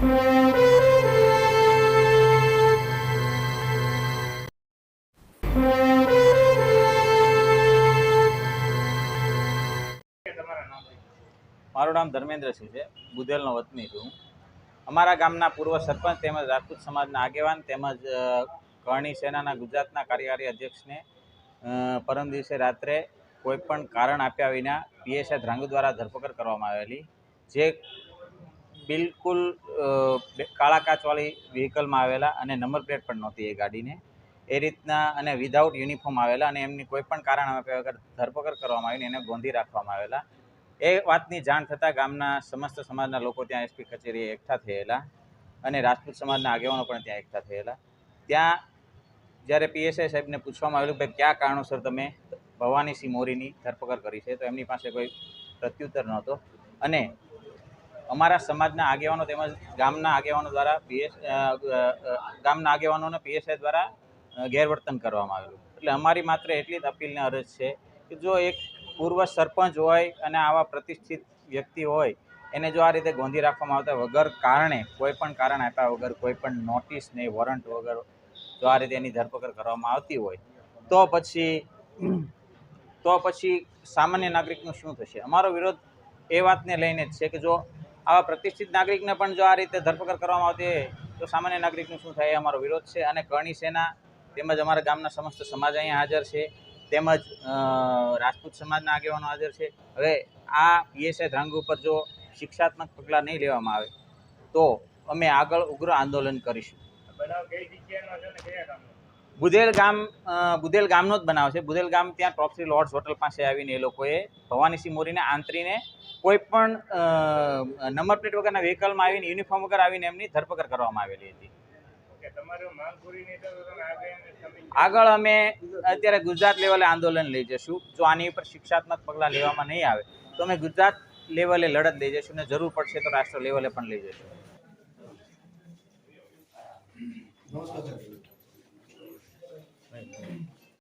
મારું નામ ધર્મેન્દ્રસિંહ છે, બુધેલનો વતની છું. અમારા ગામના પૂર્વ સરપંચ તેમજ રાજપૂત સમાજના આગેવાન તેમજ કરણી સેનાના ગુજરાતના કાર્યકારી અધ્યક્ષને પરમ દિવસે રાત્રે કોઈપણ કારણ આપ્યા વિના પીએસઆઈ ધ્રાંગુ દ્વારા ધરપકડ કરવામાં આવેલી, જે બિલકુલ કાળા કાચવાળી વ્હીકલમાં આવેલા અને નંબર પ્લેટ પણ નહોતી એ ગાડીને, એ રીતના અને વિધાઉટ યુનિફોર્મ આવેલા અને એમની કોઈપણ કારણ આપ્યા વગર ધરપકડ કરવામાં આવીને એને ગોંધી રાખવામાં આવેલા. એ વાતની જાણ થતાં ગામના સમસ્ત સમાજના લોકો ત્યાં એસપી કચેરીએ એકઠા થયેલા અને રાજપૂત સમાજના આગેવાનો પણ ત્યાં એકઠા થયેલા. ત્યાં જ્યારે પીએસઆઈ સાહેબને પૂછવામાં આવેલું કે કયા કારણોસર તમે ભવાનીસિંહ મોરીની ધરપકડ કરી છે, તો એમની પાસે કોઈ પ્રત્યુત્તર નહોતો અને અમારા સમાજના આગેવાનો તેમજ ગામના આગેવાનો દ્વારા ગામના આગેવાનોને પીએસઆઈ દ્વારા ગેરવર્તન કરવામાં આવેલું. એટલે અમારી માત્ર એટલી જ અપીલને અરજ છે કે જો એક પૂર્વ સરપંચ હોય અને આવા પ્રતિષ્ઠિત વ્યક્તિ હોય એને જો આ રીતે ગોંધી રાખવામાં આવતા વગર કારણે, કોઈ પણ કારણ આપ્યા વગર, કોઈ પણ નોટિસ નહીં, વોરંટ વગર જો આ રીતે એની ધરપકડ કરવામાં આવતી હોય તો પછી સામાન્ય નાગરિકનું શું થશે? અમારો વિરોધ એ વાતને લઈને જ છે કે જો આવા પ્રતિષ્ઠિત નાગરિકને પણ જો આ રીતે ધરપકડ કરવામાં આવતી હોય તો સામાન્ય નાગરિકનું શું થાય? એ અમારો વિરોધ છે. અને કરણી સેના તેમજ અમારા ગામના સમસ્ત સમાજ અહીંયા હાજર છે, તેમજ રાજપૂત સમાજના આગેવાનો હાજર છે. હવે આ પીએસઆઈ ધ્રાંગુ ઉપર જો શિક્ષાત્મક પગલાં નહીં લેવામાં આવે તો અમે આગળ ઉગ્ર આંદોલન કરીશું. બુધેલ ગામનો જ બનાવ છે. બુધેલ ગામ ત્યાં ટોપસી લોર્ડ્સ હોટલ પાસે આવીને એ લોકોએ ભવાનીસિંહ મોરીને આંતરીને કોઈ પણ નંબર પ્લેટ વગરના વ્હીકલમાં આવીને યુનિફોર્મ વગર આવીને એમની ધરપકડ કરવામાં આવેલી હતી. આગળ અમે અત્યારે ગુજરાત લેવલે આંદોલન લઈ જશું. જો આની ઉપર શિક્ષાત્મક પગલાં લેવામાં નહીં આવે તો અમે ગુજરાત લેવલે લડત લઈ જશું અને જરૂર પડશે તો રાષ્ટ્ર લેવલે પણ લઈ જશું.